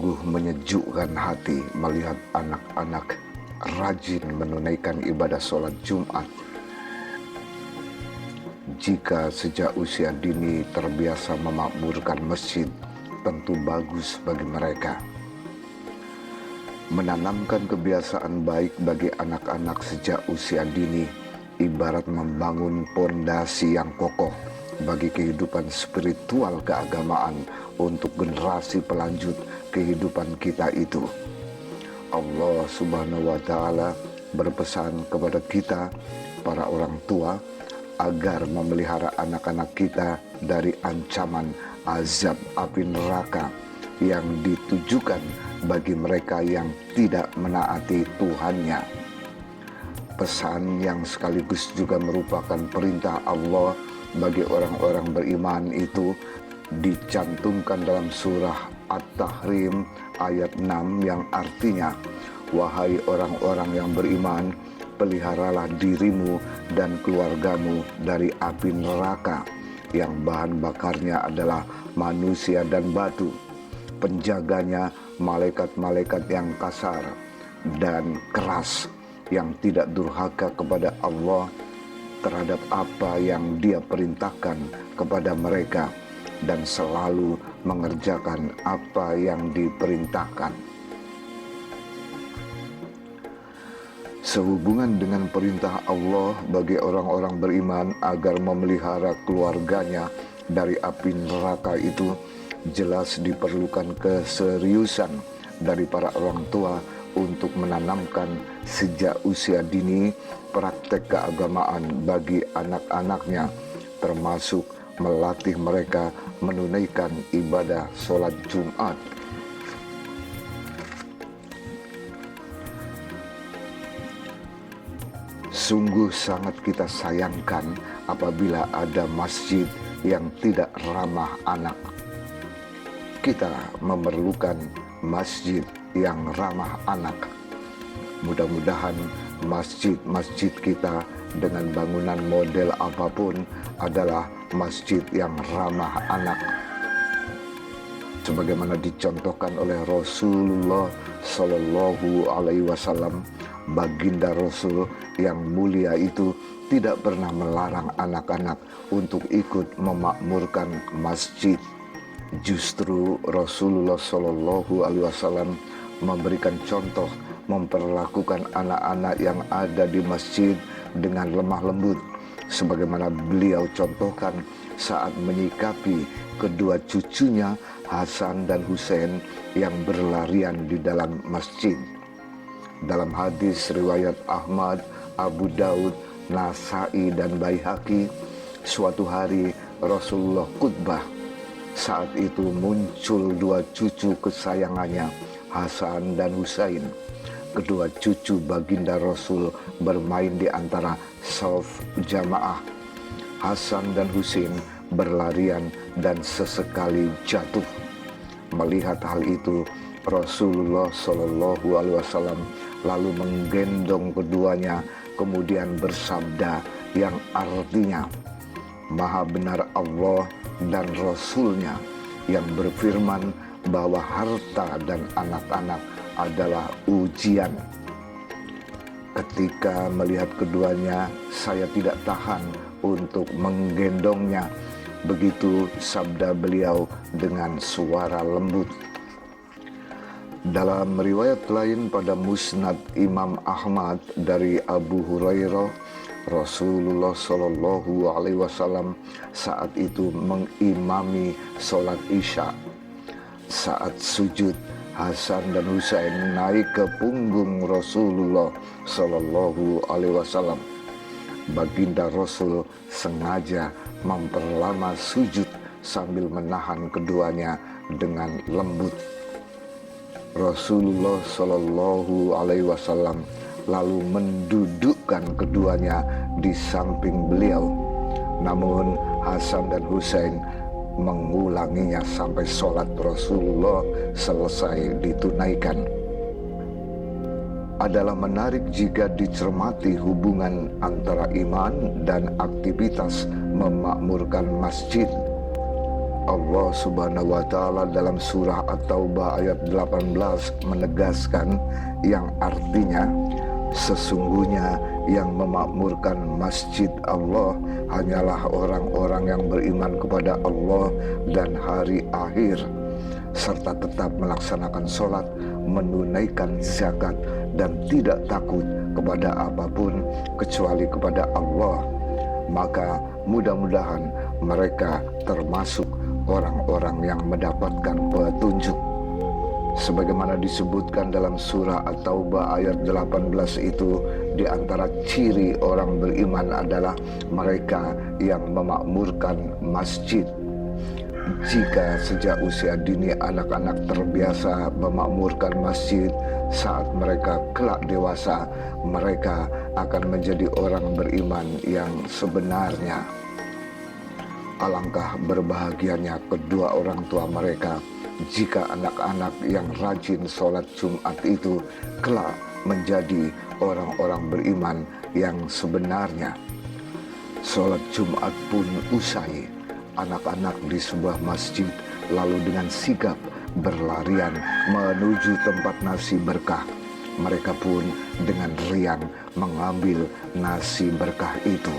Sungguh menyejukkan hati melihat anak-anak rajin menunaikan ibadah sholat Jumat. Jika sejak usia dini terbiasa memakmurkan masjid, tentu bagus bagi mereka. Menanamkan kebiasaan baik bagi anak-anak sejak usia dini ibarat membangun pondasi yang kokoh bagi kehidupan spiritual keagamaan untuk generasi pelanjut kehidupan kita itu. Allah Subhanahu wa Ta'ala berpesan kepada kita, para orang tua, agar memelihara anak-anak kita dari ancaman azab api neraka yang ditujukan bagi mereka yang tidak menaati Tuhannya. Pesan yang sekaligus juga merupakan perintah Allah bagi orang-orang beriman itu dicantumkan dalam surah At-Tahrim ayat 6 yang artinya, wahai orang-orang yang beriman, peliharalah dirimu dan keluargamu dari api neraka yang bahan bakarnya adalah manusia dan batu, penjaganya malaikat-malaikat yang kasar dan keras yang tidak durhaka kepada Allah terhadap apa yang Dia perintahkan kepada mereka dan selalu mengerjakan apa yang diperintahkan. Sehubungan dengan perintah Allah bagi orang-orang beriman agar memelihara keluarganya dari api neraka itu, jelas diperlukan keseriusan dari para orang tua untuk menanamkan sejak usia dini praktek keagamaan bagi anak-anaknya, termasuk melatih mereka menunaikan ibadah sholat Jumat. Sungguh sangat kita sayangkan apabila ada masjid yang tidak ramah anak. Kita memerlukan masjid yang ramah anak. Mudah-mudahan masjid-masjid kita dengan bangunan model apapun adalah masjid yang ramah anak. Sebagaimana dicontohkan oleh Rasulullah Shallallahu Alaihi Wasallam, baginda Rasul yang mulia itu tidak pernah melarang anak-anak untuk ikut memakmurkan masjid. Justru Rasulullah Shallallahu Alaihi Wasallam memberikan contoh memperlakukan anak-anak yang ada di masjid dengan lemah lembut, sebagaimana beliau contohkan saat menyikapi kedua cucunya Hasan dan Husain yang berlarian di dalam masjid. Dalam hadis riwayat Ahmad, Abu Daud, Nasai dan Baihaqi, suatu hari Rasulullah khutbah. Saat itu muncul dua cucu kesayangannya, Hasan dan Husain. Kedua cucu baginda Rasul bermain di antara shaf jamaah. Hasan dan Husain berlarian dan sesekali jatuh. Melihat hal itu, Rasulullah Shallallahu Alaihi Wasallam lalu menggendong keduanya, kemudian bersabda yang artinya, Maha benar Allah dan Rasulnya yang berfirman bahwa harta dan anak-anak adalah ujian. Ketika melihat keduanya, saya tidak tahan untuk menggendongnya. Begitu sabda beliau dengan suara lembut. Dalam riwayat lain pada Musnad Imam Ahmad dari Abu Hurairah, Rasulullah Shallallahu Alaihi Wasallam saat itu mengimami sholat Isya. Saat sujud, Hasan dan Husain naik ke punggung Rasulullah Shallallahu Alaihi Wasallam. Baginda Rasul sengaja memperlama sujud sambil menahan keduanya dengan lembut. Rasulullah Shallallahu Alaihi Wasallam lalu mendudukkan keduanya di samping beliau. Namun Hasan dan Husain mengulanginya sampai sholat Rasulullah selesai ditunaikan. Adalah menarik jika dicermati hubungan antara iman dan aktivitas memakmurkan masjid. Allah Subhanahu wa taala dalam surah At-Taubah ayat 18 menegaskan yang artinya sesungguhnya yang memakmurkan masjid Allah hanyalah orang-orang yang beriman kepada Allah dan hari akhir serta tetap melaksanakan sholat, menunaikan zakat dan tidak takut kepada apapun kecuali kepada Allah. Maka mudah-mudahan mereka termasuk orang-orang yang mendapatkan petunjuk. Sebagaimana disebutkan dalam surah At-Taubah ayat 18 itu, di antara ciri orang beriman adalah mereka yang memakmurkan masjid. Jika sejak usia dini anak-anak terbiasa memakmurkan masjid, saat mereka kelak dewasa, mereka akan menjadi orang beriman yang sebenarnya. Alangkah berbahagianya kedua orang tua mereka jika anak-anak yang rajin sholat Jumat itu kelak menjadi orang-orang beriman yang sebenarnya. Sholat Jumat pun usai. Anak-anak di sebuah masjid lalu dengan sigap berlarian menuju tempat nasi berkah. Mereka pun dengan riang mengambil nasi berkah itu.